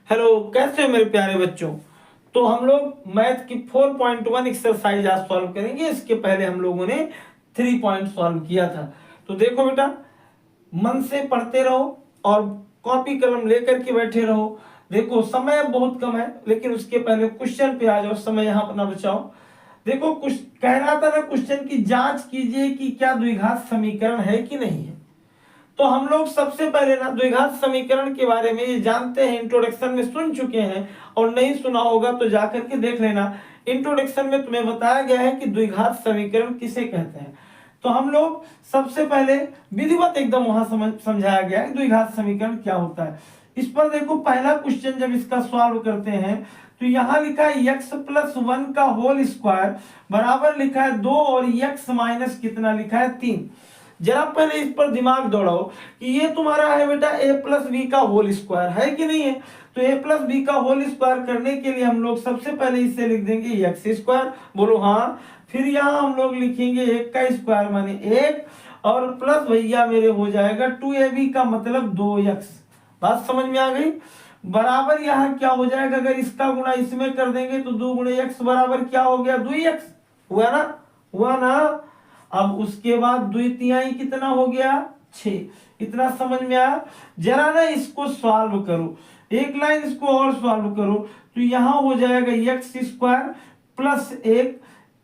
Hello, कैसे हो मेरे प्यारे बच्चों। तो हम लोग मैथ की 4.1 एक्सरसाइज आज सॉल्व करेंगे। इसके पहले हम लोगों ने 3 पॉइंट सॉल्व किया था। तो देखो बेटा, मन से पढ़ते रहो और कॉपी कलम लेकर के बैठे रहो। देखो समय बहुत कम है, लेकिन उसके पहले क्वेश्चन पे आ जाओ, समय यहाँ अपना बचाओ। देखो कुछ कह रहा था ना, क्वेश्चन की जांच कीजिए कि क्या द्विघात समीकरण है कि नहीं है। तो हम लोग सबसे पहले ना द्विघात समीकरण के बारे में ये जानते हैं, इंट्रोडक्शन में सुन चुके हैं, और नहीं सुना होगा तो जाकर के देख लेना। इंट्रोडक्शन में तुम्हें बताया गया है कि द्विघात समीकरण किसे कहते हैं। तो हम लोग सबसे पहले विधिवत एकदम वहां समझाया गया है द्विघात समीकरण क्या होता है। इस पर देखो, पहला क्वेश्चन जब इसका सॉल्व करते हैं तो यहाँ लिखा है x प्लस 1 का होल स्क्वायर बराबर लिखा है 2 और x माइनस कितना लिखा है 3। जरा पहले इस पर दिमाग दौड़ाओ कि ये तुम्हारा है बेटा a प्लस बी का होल स्क्वायर, है कि नहीं है। तो a प्लस बी का होल स्क्वायर करने के लिए हम लोग सबसे पहले इसे लिख देंगे एक्स स्क्वायर, बोलो हाँ। फिर यहाँ हम लोग लिखेंगे 1 का स्क्वायर माने 1, और प्लस भैया मेरे हो जाएगा 2ab का मतलब 2x। बात समझ में आ गई। बराबर यहाँ क्या हो जाएगा, अगर इसका गुणा इसमें कर देंगे तो 2 गुणे x बराबर क्या हो गया 2x। हुआ ना, हुआ ना। अब उसके बाद द्वितीयाई कितना हो गया 6। इतना समझ में आया। जरा ना इसको सॉल्व करो, एक लाइन इसको और सॉल्व करो। तो यहां हो जाएगा एक्स स्क्वायर प्लस 1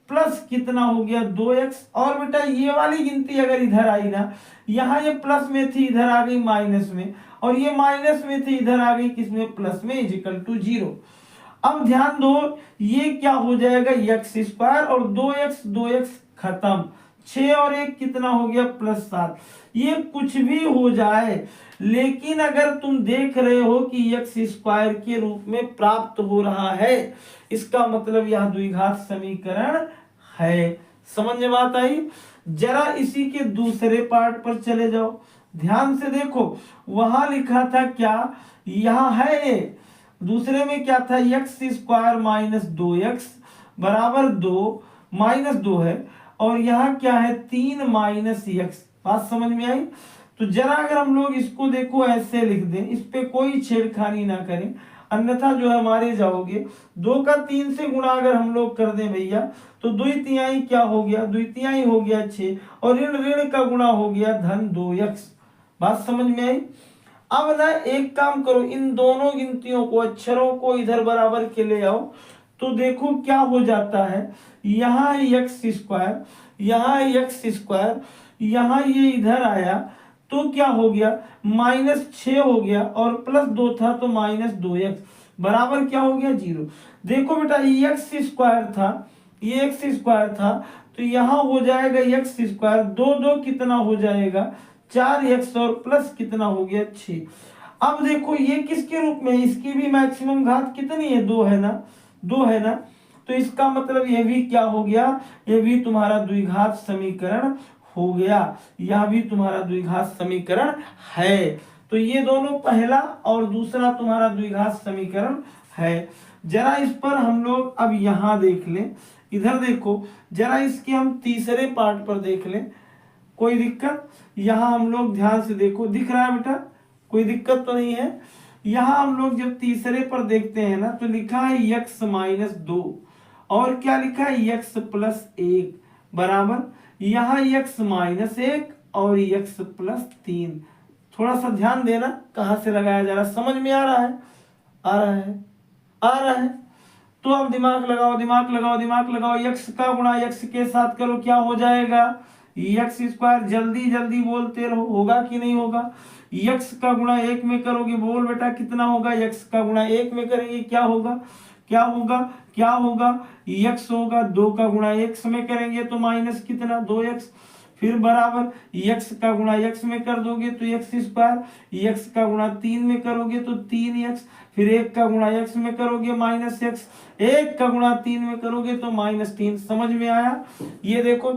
प्लस कितना हो गया 2x। और बेटा ये वाली गिनती अगर इधर आई ना, यहाँ ये प्लस में थी इधर आ गई माइनस में, और ये माइनस में थी इधर आ गई किसमें प्लस में, इज इक्वल टू 0। अब ध्यान दो, ये क्या हो जाएगा एक्स स्क्वायर और 2x खत्म, 6 और 1 कितना हो गया प्लस 7। ये कुछ भी हो जाए, लेकिन अगर तुम देख रहे हो कि एक्स स्क्वायर के रूप में प्राप्त हो रहा है, इसका मतलब यह द्विघात समीकरण है। समझ में बात आई। जरा इसी के दूसरे पार्ट पर चले जाओ, ध्यान से देखो। वहां लिखा था क्या, यहां है दूसरे में क्या था, एक्स स्क्वायर माइनस 2x बराबर 2 माइनस 2 है, और यहाँ क्या है 3 माइनस एक्स। बात समझ में आई। तो जरा अगर हम लोग इसको देखो ऐसे लिख दें, इस पे कोई छेड़खानी ना करें, अन्यथा जो है मारे जाओगे। 2 का 3 से गुणा अगर हम लोग कर दें भैया, तो द्वितीयाई क्या हो गया, द्वितीयाई हो गया 6, और ऋण ऋण का गुणा हो गया धन 2x। बात समझ में आई। अब ना एक काम करो, इन दोनों गिनतियों को, अक्षरों को इधर बराबर के ले आओ। तो देखो क्या हो जाता है, यहाँ एक्स स्क्वायर, यहाँ एक्स स्क्वायर, यहाँ ये इधर आया तो क्या हो गया -6 हो गया, और प्लस 2 था तो -2x बराबर क्या हो गया 0। देखो बेटा ये एक्स स्क्वायर था, ये एक्स स्क्वायर था, तो यहाँ हो जाएगा एक्स स्क्वायर 2 कितना हो जाएगा 4x, और प्लस कितना हो गया 6। अब देखो ये किसके रूप में है, इसकी भी मैक्सिमम घात कितनी है 2 है ना, 2 है ना। तो इसका मतलब यह भी क्या हो गया, यह भी तुम्हारा द्विघात समीकरण हो गया, यह भी तुम्हारा द्विघात समीकरण है। तो ये दोनों पहला और दूसरा तुम्हारा द्विघात समीकरण है। जरा इस पर हम लोग अब यहां देख लें, इधर देखो जरा, इसके हम तीसरे पार्ट पर देख लें। कोई दिक्कत, यहां हम लोग ध्यान से देखो, दिख रहा है बेटा, कोई दिक्कत तो नहीं है। यहां हम लोग जब तीसरे पर देखते हैं ना, तो लिखा है x माइनस 2, और क्या लिखा है x प्लस 1 बराबर, यहाँ x माइनस 1 और x प्लस 3। थोड़ा सा ध्यान देना कहां से लगाया जा रहा है, समझ में आ रहा है, आ रहा है, आ रहा है। तो अब दिमाग लगाओ, दिमाग लगाओ, दिमाग लगाओ। x का गुणा x के साथ करो, क्या हो जाएगा एक्स स्क्वायर। जल्दी जल्दी बोलते रहो, होगा कि नहीं होगा। x का गुणा 1 में करोगे, बोल बेटा कितना होगा, x का गुणा 1 में करेंगे क्या होगा, क्या होगा, क्या होगा, x होगा। 2 का गुणा x में करेंगे तो माइनस कितना 2x, फिर बराबर x का गुणा x में कर दोगे तो x स्क्वायर, x का गुणा 3 में करोगे तो 3x, फिर 1 का गुणा x में करोगे -x, 1 का गुणा 3 में करोगे तो -3। समझ में आया। ये देखो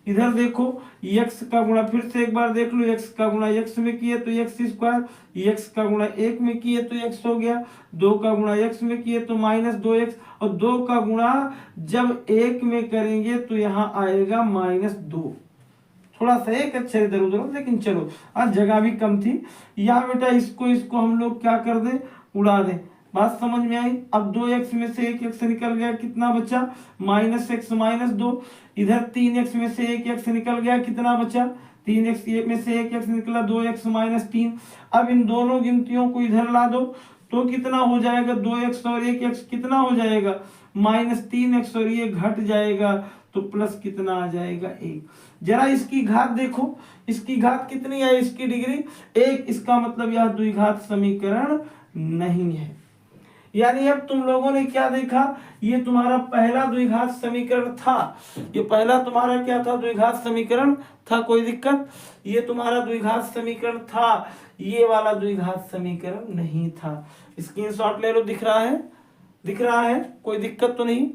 इधर देखो, x का गुणा फिर से एक बार देख लो, x का गुणा x में किए तो x स्क्वायर, x का गुणा 1 में किए तो x हो गया, 2 का गुणा x में किए तो -2x, और 2 का गुणा जब 1 में करेंगे तो यहाँ आएगा -2। थोड़ा सा एक अक्षर इधर उधर, लेकिन चलो आज जगह भी कम थी। यहाँ बेटा इसको हम लोग क्या कर दे, उड़ा दें। बात समझ में आई। अब 2x में से 1x निकल गया, कितना बचा -x -2। इधर 3x में से 1x निकल गया, कितना बचा 3x में से 1x निकला 2x -3। अब इन दोनों गिनतियों को इधर ला दो तो कितना हो जाएगा 2x और 1x कितना हो जाएगा -3x और ये घट जाएगा तो प्लस कितना आ जाएगा 1। जरा इसकी घात देखो, इसकी घात कितनी है, इसकी डिग्री 1। इसका मतलब यह द्विघात समीकरण नहीं है। यानी अब तुम लोगों ने क्या देखा, ये तुम्हारा पहला द्विघात समीकरण था, ये पहला तुम्हारा क्या था द्विघात समीकरण था, कोई दिक्कत। ये तुम्हारा द्विघात समीकरण था, ये वाला द्विघात समीकरण नहीं था। स्क्रीनशॉट ले लो, दिख रहा है, दिख रहा है, कोई दिक्कत तो नहीं।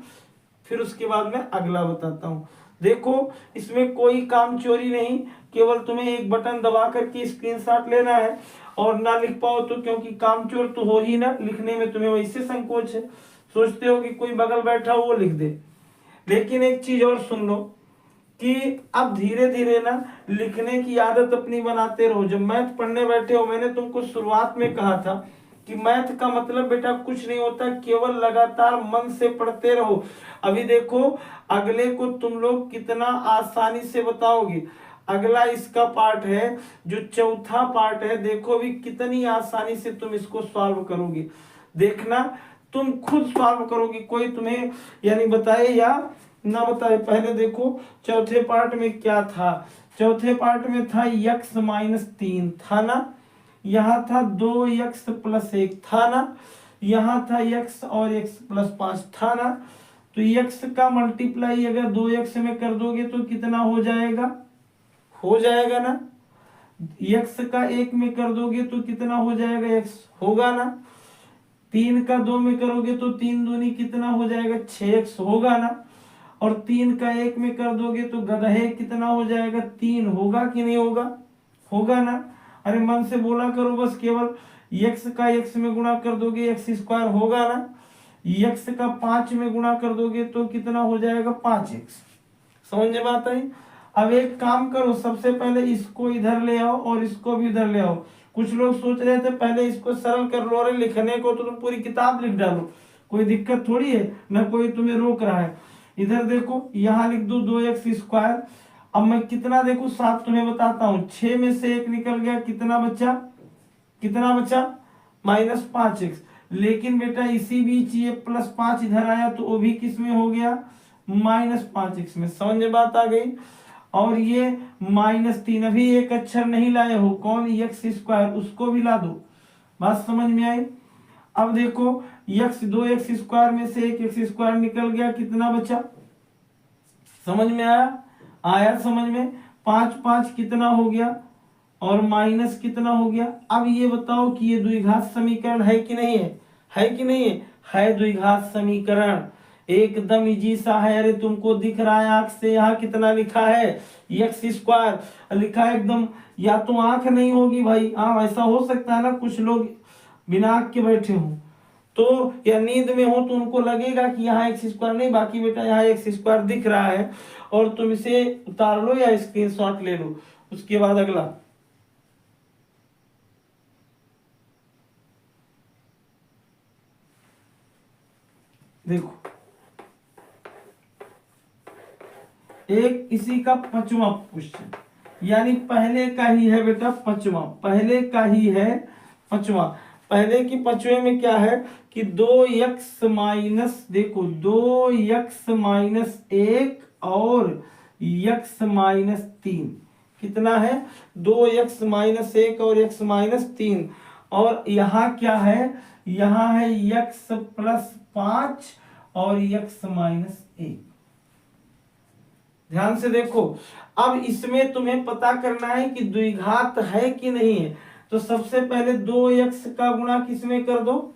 फिर उसके बाद मैं अगला बताता हूं। देखो इसमें कोई काम चोरी नहीं, केवल तुम्हें एक बटन दबा करके स्क्रीनशॉट लेना है और ना लिख पाओ तो क्योंकि काम चोर तो हो ही ना, लिखने में तुम्हें वैसे संकोच है, सोचते हो कि कोई बगल बैठा हो वो लिख दे। लेकिन एक चीज और सुन लो कि अब धीरे धीरे ना लिखने की आदत अपनी बनाते रहो। जब मैथ पढ़ने बैठे हो, मैंने तुमको शुरुआत में कहा था कि मैथ का मतलब बेटा कुछ नहीं होता, केवल लगातार मन से पढ़ते रहो। अभी देखो अगले को तुम लोग कितना आसानी से बताओगे। अगला इसका पार्ट है जो चौथा पार्ट है, देखो भी कितनी आसानी से तुम इसको सॉल्व करोगे। देखना तुम खुद सॉल्व करोगे, कोई तुम्हें यानी बताए या ना बताए। पहले देखो चौथे पार्ट में क्या था, चौथे पार्ट में था x -3 था ना, यहाँ था 2x + 1 था ना, यहाँ था x और x + 5 था ना। तो x का मल्टीप्लाई अगर 2x में कर दोगे तो कितना हो जाएगा, हो जाएगा ना। x का 1 में कर दोगे तो कितना हो जाएगा, x होगा ना। 3 का 2 में करोगे तो 3 दूनी कितना हो जाएगा 6x होगा ना। और 3 का 1 में कर दोगे तो गधे कितना हो जाएगा 3 होगा कि नहीं होगा, होगा ना। अरे मन से बोला करो बस, केवल x का x में गुणा कर दोगे x² होगा ना। x का 5 में गुणा कर दोगे तो कितना हो जाएगा 5x। समझ में बात आई। अब एक काम करो, सबसे पहले इसको इधर ले आओ और इसको भी इधर ले आओ। कुछ लोग सोच रहे थे पहले इसको सरल कर लो, अरे लिखने को तो तुम पूरी किताब लिख डालो, कोई दिक्कत थोड़ी है, ना कोई तुम्हें रोक रहा है। इधर देखो यहाँ लिख दो 2x²। अब मैं कितना देखो 7 तुम्हें बताता हूँ, 6 में से 1 निकल गया, कितना बचा, कितना बचा -5x। लेकिन बेटा इसी बीच ये +5 इधर आया तो वो भी किस में हो गया -5x में। समझ में बात आ गई। और ये -3, अभी एक अक्षर नहीं लाए हो, कौन x², उसको भी ला दो। बात समझ में आई। अब देखो x 2x² में से 1x² निकल गया, कितना बचा, समझ में आया, आया समझ में। 5 5 कितना हो गया और माइनस कितना हो गया। अब ये बताओ कि ये द्विघात समीकरण है कि नहीं है, है कि नहीं है, है द्विघात समीकरण, एकदम इजी सा है। अरे तुमको दिख रहा है आंख से, यहाँ कितना लिखा है x² लिखा है एकदम। या तो आंख नहीं होगी भाई, हाँ ऐसा हो सकता है ना, कुछ लोग बिना आंख के बैठे हो तो या नींद में हो तो उनको लगेगा कि यहाँ x² नहीं, बाकी बेटा यहाँ x² दिख रहा है। और तुम इसे उतार लो या स्क्रीनशॉट ले लो। उसके बाद अगला देखो, एक इसी का 5वां क्वेश्चन, यानी पहले का ही है बेटा 5वां, पहले का ही है 5वां। पहले की 5वें में क्या है कि 2x- देखो 2x-1 और x-3 कितना है 2x-1 और x-3। और यहाँ क्या है, यहाँ है x + 5 और x-1। ध्यान से देखो। अब इसमें तुम्हें पता करना है कि द्विघात है कि नहीं है। तो सबसे पहले 2x का गुणा किसमें कर दो,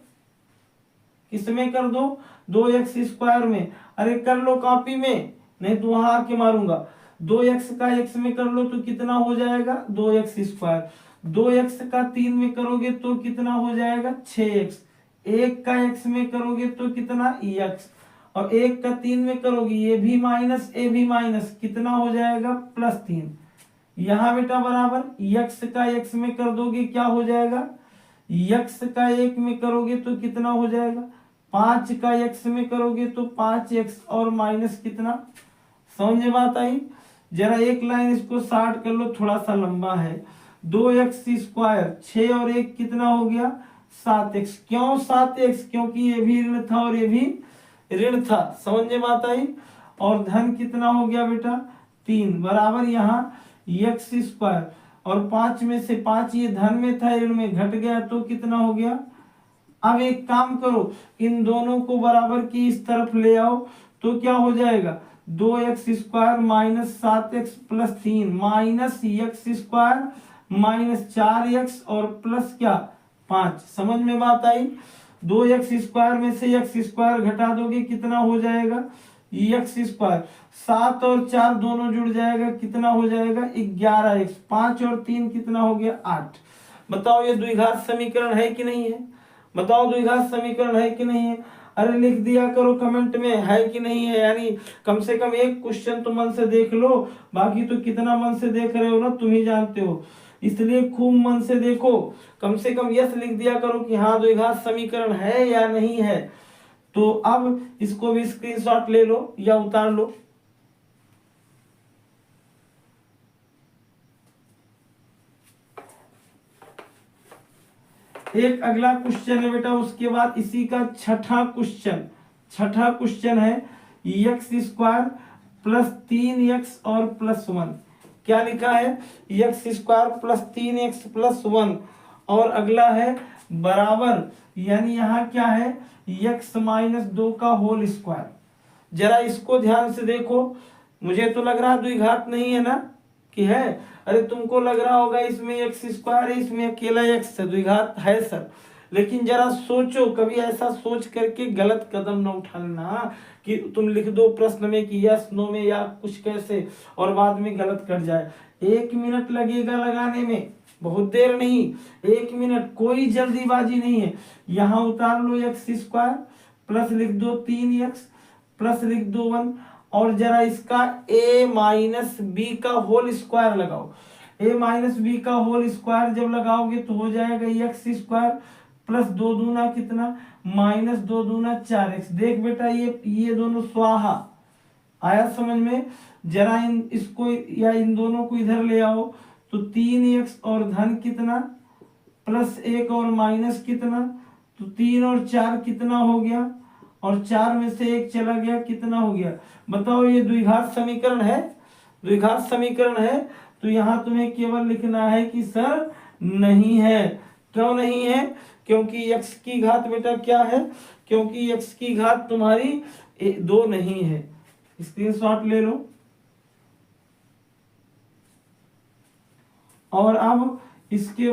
किसमें कर दो 2x² में। अरे कर लो कॉपी में, नहीं तो वहां आके मारूंगा। 2x का x में कर लो तो कितना हो जाएगा 2x²। 2x का 3 में करोगे तो कितना हो जाएगा 6x। 1 का x में करोगे तो कितना x, और 1 का 3 में करोगे ये भी माइनस ए भी माइनस, कितना हो जाएगा +3। यहाँ बेटा बराबर x का x में कर दोगे क्या हो जाएगा x का 1 में करोगे तो कितना हो जाएगा, 5 का x में करोगे तो 5x और माइनस कितना, समझ में बात आई। जरा एक लाइन इसको शार्ट कर लो, थोड़ा सा लंबा है। 2x², 6 और 1 कितना हो गया 7x। क्यों 7x, क्योंकि ये भी ऋण था और ये भी ऋण था, समझ में बात आई। और धन कितना हो गया बेटा 3 बराबर यहाँ x² और 5 में से 5 ये धन में था ऋण में घट गया तो कितना हो गया। अब एक काम करो, इन दोनों को बराबर की इस तरफ ले आओ तो क्या हो जाएगा 2x² minus 7x plus 3 minus x² minus 4x और प्लस क्या 5, समझ में बात आई। 2x² में से x² घटा दोगे कितना हो जाएगा x², 7 और 4 दोनों जुड़ जाएगा कितना हो जाएगा 11x, 5 और 3 कितना हो गया 8। बताओ ये द्विघात समीकरण है कि नहीं है, बताओ द्विघात समीकरण है कि नहीं है। अरे लिख दिया करो कमेंट में है कि नहीं है, यानी कम से कम एक क्वेश्चन तो मन से देख लो, बाकी तो कितना मन से देख रहे हो ना तुम ही जानते हो, इसलिए खूब मन से देखो। कम से कम यस लिख दिया करो कि हाँ द्विघात समीकरण है या नहीं है। तो अब इसको भी स्क्रीनशॉट ले लो या उतार लो। एक अगला क्वेश्चन है बेटा, उसके बाद इसी का छठा क्वेश्चन है x² प्लस 3x और प्लस 1। क्या लिखा है x² प्लस 3x प्लस 1 और अगला है बराबर, यानी यहाँ क्या है x माइनस 2 का होल स्क्वायर। जरा इसको ध्यान से देखो, मुझे तो लग रहा द्विघात नहीं है ना कि है, अरे तुमको लग रहा होगा इसमें x² है इसमें अकेला x है, द्विघात है सर। लेकिन जरा सोचो, कभी ऐसा सोच करके गलत कदम न उठाना कि तुम लिख दो प्रश्न में कि यस नो में या कुछ कैसे और बाद में गलत कर जाए। 1 मिनट लगेगा लगाने में, बहुत देर नहीं, 1 मिनट, कोई जल्दीबाजी नहीं है। यहाँ उतार लो x² प्लस लिख दो 3x प्लस लिख दो 1 और जरा इसका a माइनस बी का होल स्क्वायर लगाओ। a माइनस बी का होल स्क्वायर जब लगाओगे तो हो जाएगा x² प्लस 2 दूना कितना माइनस 2 दूना 4x। देख बेटा ये दोनों स्वाहा, आया समझ में। जरा इसको या इन दोनों को इधर ले आओ तो 3x और धन कितना प्लस 1 और माइनस कितना, तो 3 और 4 कितना हो गया और 4 में से 1 चला गया कितना हो गया। बताओ ये द्विघात समीकरण है, द्विघात समीकरण है। तो यहाँ तुम्हें केवल लिखना है कि सर नहीं है। क्यों नहीं है, क्योंकि x की घात बेटा क्या है, क्योंकि x की घात तुम्हारी 2 नहीं है। स्क्रीनशॉट ले लो। और अब इसके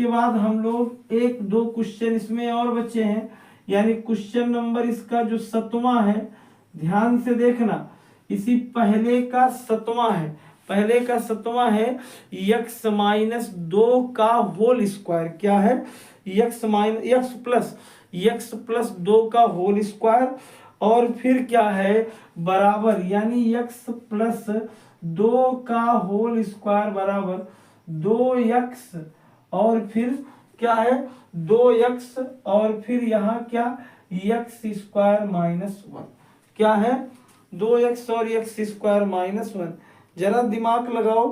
बाद हम लोग 1-2 क्वेश्चन इसमें और बचे हैं, यानी क्वेश्चन नंबर इसका जो 7वां है, ध्यान से देखना, इसी पहले का 7वां है, पहले का 7वां है x माइनस 2 का होल स्क्वायर। क्या है x प्लस 2 का होल स्क्वायर और फिर क्या है बराबर, यानी x प्लस 2 का होल स्क्वायर बराबर 2x और फिर क्या है 2x और फिर यहाँ क्या x² माइनस 1। क्या है 2x और x² माइनस 1। जरा दिमाग लगाओ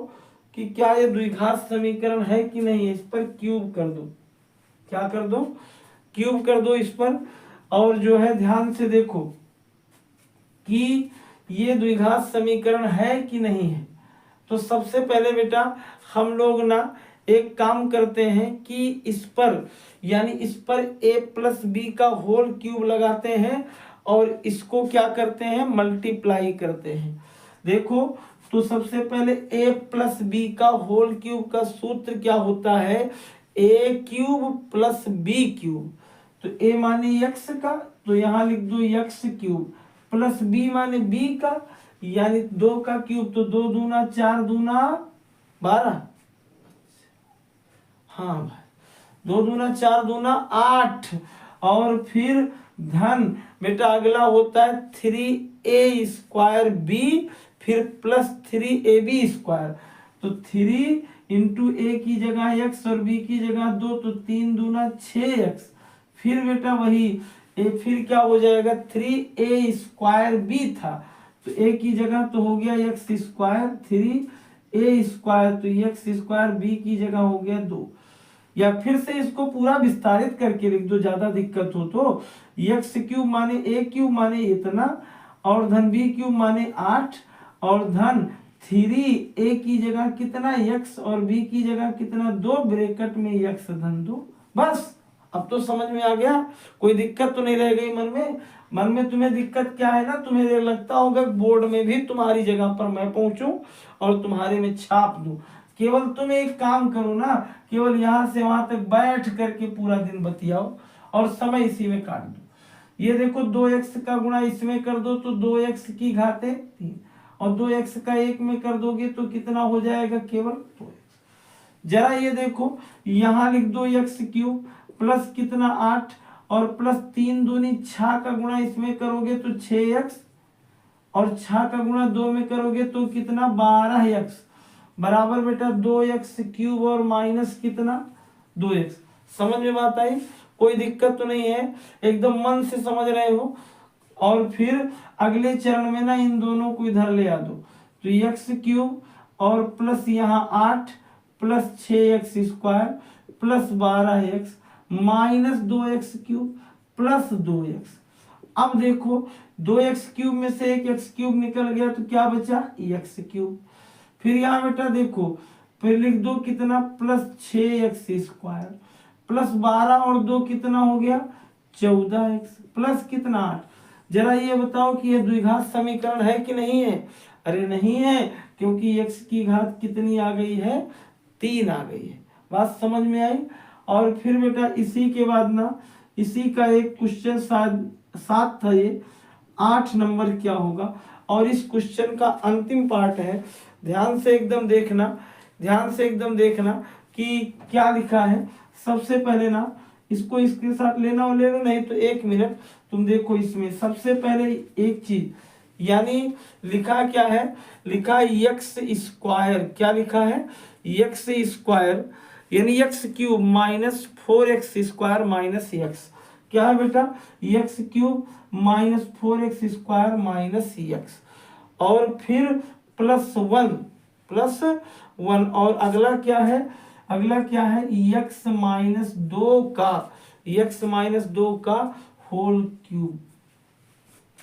कि क्या ये द्विघात समीकरण है कि नहीं है। इस पर क्यूब कर दो, क्या कर दो क्यूब कर दो इस पर। और जो है ध्यान से देखो कि ये द्विघात समीकरण है कि नहीं है। तो सबसे पहले बेटा हम लोग ना एक काम करते हैं कि इस पर, यानी इस पर a प्लस बी का होल क्यूब लगाते हैं और इसको क्या करते हैं मल्टीप्लाई करते हैं। देखो तो सबसे पहले a प्लस बी का होल क्यूब का सूत्र क्या होता है a cube plus b cube. तो a माने x का, तो यहाँ लिख दो x क्यूब प्लस b माने b का, यानी 2 का क्यूब, तो 2 दूना 4 दूना 12, हाँ भाई 2 दूना 4 दूना 8 और फिर धन बेटा अगला होता है 3a² b फिर प्लस 3ab²। तो 3 इंटू ए की जगह x और b की जगह 2, तो 3 दूना 6x। फिर बेटा वही फिर क्या हो जाएगा 3a स्क्वायर b था, तो a की जगह तो हो गया x स्क्वायर, 3a स्क्वायर तो x स्क्वायर, b की जगह हो गया 2। या फिर से इसको पूरा विस्तारित करके लिख दो, ज्यादा दिक्कत हो तो एक्स क्यूब माने ए क्यूब माने इतना, और धन बी क्यूब माने 8, और धन 3a की जगह कितना x और b की जगह कितना 2, ब्रैकेट में x धन 2। बस अब तो समझ में आ गया, कोई दिक्कत तो नहीं रह गई मन में। मन में तुम्हें दिक्कत क्या है ना, तुम्हें लगता होगा बोर्ड में भी तुम्हारी जगह पर मैं पहुंचूं और तुम्हारे में छाप दूं। केवल तुम एक काम करो ना, केवल यहाँ से वहां तक बैठ करके पूरा दिन बतियाओ और समय इसी में काट दो। ये देखो 2x का गुणा इसमें कर दो तो 2x की घाते 3, और 2x का 1 में कर दोगे तो कितना हो जाएगा केवल 2x। जरा ये देखो यहाँ लिख दो x क्यूब प्लस कितना 8 और प्लस 3 दूनी 6 का गुणा इसमें करोगे तो 6x, और 6 का गुणा 2 में करोगे तो कितना 12x, बराबर बेटा 2x क्यूब और माइनस कितना 2x। समझ में बात आई, कोई दिक्कत तो नहीं है, एकदम मन से समझ रहे हो। और फिर अगले चरण में ना इन दोनों को इधर ले आ दो, तो x क्यूब और प्लस यहाँ 8 plus 6x square plus 12x minus 2x cube plus 2x। अब देखो 2x क्यूब में से एक x क्यूब निकल गया तो क्या बचा x क्यूब। फिर यहाँ बेटा देखो फिर लिख दो कितना प्लस 6x स्क्वायर प्लस 12 और 2 कितना हो गया 14x प्लस कितना 8। जरा ये बताओ कि ये द्विघात समीकरण है कि नहीं है। अरे नहीं है, क्योंकि x की घात कितनी आ गई है 3 आ गई है। बात समझ में आई। और फिर बेटा इसी के बाद ना इसी का एक क्वेश्चन 7 था, ये 8 नंबर क्या होगा। और इस क्वेश्चन का अंतिम पार्ट है, ध्यान से एकदम देखना, ध्यान से एकदम देखना कि क्या लिखा है। सबसे पहले ना इसको इसके साथ लेना और ले लो, नहीं तो 1 मिनट तुम देखो। इसमें सबसे पहले एक चीज, यानी लिखा क्या है, लिखा एक्स स्क्वायर, क्या लिखा है एक्स स्क्वायर यानी x cube minus 4x square minus x. क्या है बेटा x cube minus 4x square minus x, और फिर प्लस 1 और अगला क्या है, अगला क्या है x माइनस 2 का, x माइनस 2 का होल क्यूब।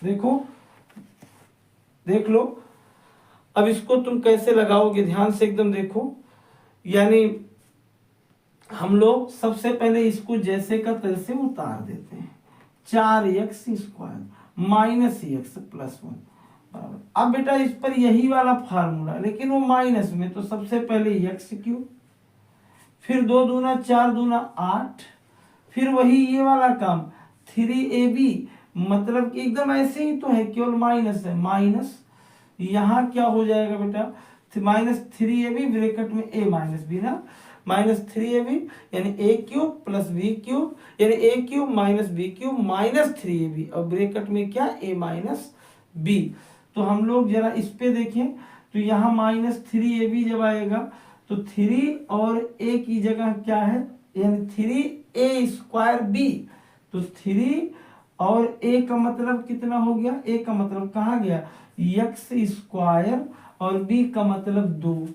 देखो देख लो अब इसको तुम कैसे लगाओगे, ध्यान से एकदम देखो। यानी हम लोग सबसे पहले इसको जैसे का तैसे उतार देते हैं, 4x square minus x plus 1 बराबर। अब बेटा इस पर यही वाला फार्मूला, लेकिन वो माइनस में, तो सबसे पहले एक्स क्यूब, फिर 2 दूना 4 दूना 8, फिर वही ये वाला काम 3ab, मतलब कि एकदम ऐसे ही तो है, केवल माइनस है, माइनस यहाँ क्या हो जाएगा बेटा माइनस 3ab ब्रैकेट में a माइनस b ना, माइनस 3ab यानी a cube plus b cube यानी a cube minus b cube minus 3ab, और ब्रैकेट में क्या a माइनस b। तो हम लोग जरा इस पे देखें तो यहाँ माइनस 3ab जब आएगा तो 3 और a की जगह क्या है यानी 3a स्क्वायर b, तो 3 और a का मतलब कितना हो गया, a का मतलब कहाँ गया x स्क्वायर और b का मतलब 2,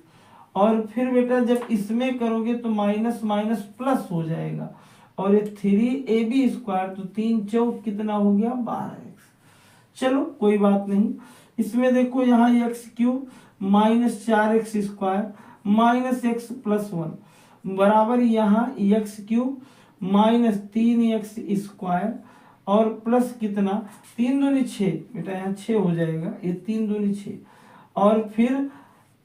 और फिर बेटा जब इसमें करोगे तो माइनस माइनस प्लस हो जाएगा, और ये 3ab स्क्वायर तो 3 चौक कितना हो गया 12x। चलो कोई बात नहीं, इसमें देखो यहाँ x cube minus 4x square minus x plus 1 बराबर यहाँ x cube minus 3x square और प्लस कितना 3 दूनी 6, बेटा यहाँ 6 हो जाएगा, ये 3 दूनी 6, और फिर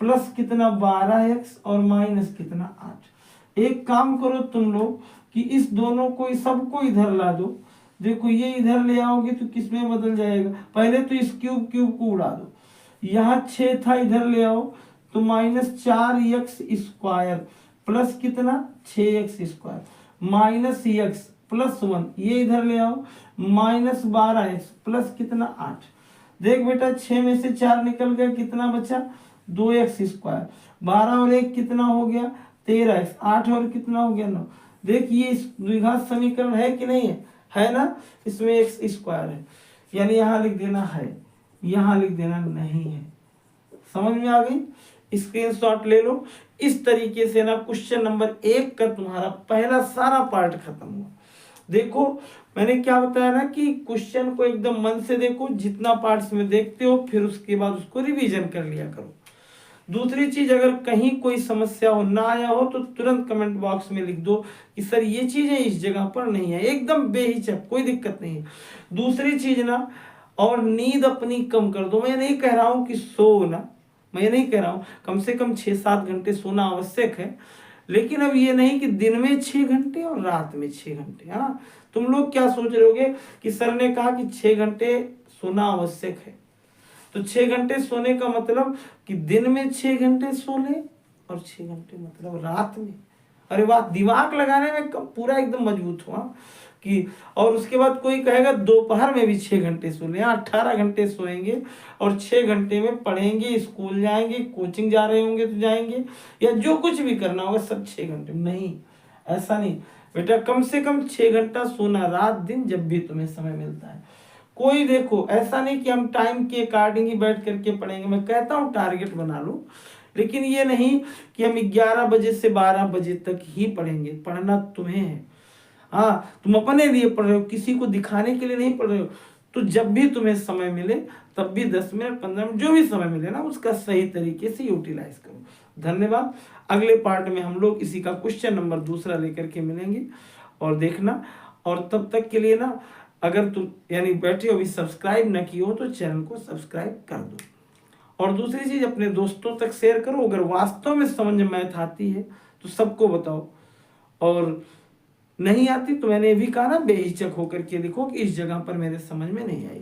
प्लस कितना 12x और माइनस कितना 8। एक काम करो तुम लोग कि इस दोनों को सबको इधर ला दो। देखो ये इधर ले आओगे तो किस में बदल जाएगा, पहले तो इस क्यूब को उड़ा दो, यहाँ 6 था इधर ले आओ तो माइनस 4x स्क्वायर प्लस कितना 6x square minus x plus 1, ये इधर ले आओ माइनस 12x प्लस कितना 8। देख बेटा 6 में से 4 निकल गया, कितना बचा 2x स्क्वायर, 12 और 1 कितना हो गया 13x, 8 और कितना हो गया 9। देखिए इस द्विघात समीकरण है कि नहीं है ना, इसमें x स्क्वायर है, यानी यहाँ लिख देना है, यहाँ लिख देना नहीं है। समझ में आ गई, स्क्रीनशॉट ले लो। इस तरीके से ना क्वेश्चन नंबर 1 का तुम्हारा पहला सारा पार्ट खत्म हुआ। देखो मैंने क्या बताया ना कि क्वेश्चन को एकदम मन से देखो, जितना पार्ट्स में देखते हो फिर उसके बाद उसको रिवीजन कर लिया करो। दूसरी चीज, अगर कहीं कोई समस्या हो ना आया हो तो तुरंत कमेंट बॉक्स में लिख दो कि सर ये चीजें इस जगह पर नहीं है, एकदम बेहिचक, कोई दिक्कत नहीं है। दूसरी चीज ना, और नींद अपनी कम कर दो। मैं नहीं कह रहा हूं कि सो ना, मैं नहीं कह रहा हूं, कम से कम 6-7 घंटे सोना आवश्यक है, लेकिन अब ये नहीं कि दिन में 6 घंटे और रात में 6 घंटे। हाँ, तुम लोग क्या सोच रहे होगे कि सर ने कहा कि 6 घंटे सोना आवश्यक है, तो 6 घंटे सोने का मतलब कि दिन में 6 घंटे सो ले और 6 घंटे मतलब रात में। अरे वाह, दिमाग लगाने में पूरा एकदम मजबूत हुआ कि, और उसके बाद कोई कहेगा दोपहर में भी 6 घंटे सो ले, 18 घंटे सोएंगे और 6 घंटे में पढ़ेंगे, स्कूल जाएंगे, कोचिंग जा रहे होंगे तो जाएंगे, या जो कुछ भी करना होगा सब 6 घंटे। नहीं, ऐसा नहीं बेटा, कम से कम 6 घंटा सोना रात दिन जब भी तुम्हें समय मिलता है। कोई देखो ऐसा नहीं कि हम टाइम के अकॉर्डिंग ही बैठ करके पढ़ेंगे, मैं कहता हूँ टारगेट बना लो, लेकिन ये नहीं कि हम 11 बजे से 12 बजे तक ही पढ़ेंगे। पढ़ना तुम्हें है, हाँ तुम अपने लिए पढ़ रहे हो, किसी को दिखाने के लिए नहीं पढ़ रहे हो। तो जब भी तुम्हें समय मिले तब भी 10 मिनट 15 मिनट जो भी समय मिले ना, उसका सही तरीके से यूटिलाइज करो। धन्यवाद। अगले पार्ट में हम लोग इसी का क्वेश्चन नंबर 2 लेकर के मिलेंगे और देखना। और तब तक के लिए ना, अगर तुम यानी बैठे हो अभी सब्सक्राइब ना की हो तो चैनल को सब्सक्राइब कर दो। और दूसरी चीज, अपने दोस्तों तक शेयर करो। अगर वास्तव में समझ में मैथ आती है तो सबको बताओ, और नहीं आती तो मैंने भी कहा ना, बेहिचक होकर के लिखो कि इस जगह पर मेरे समझ में नहीं आई।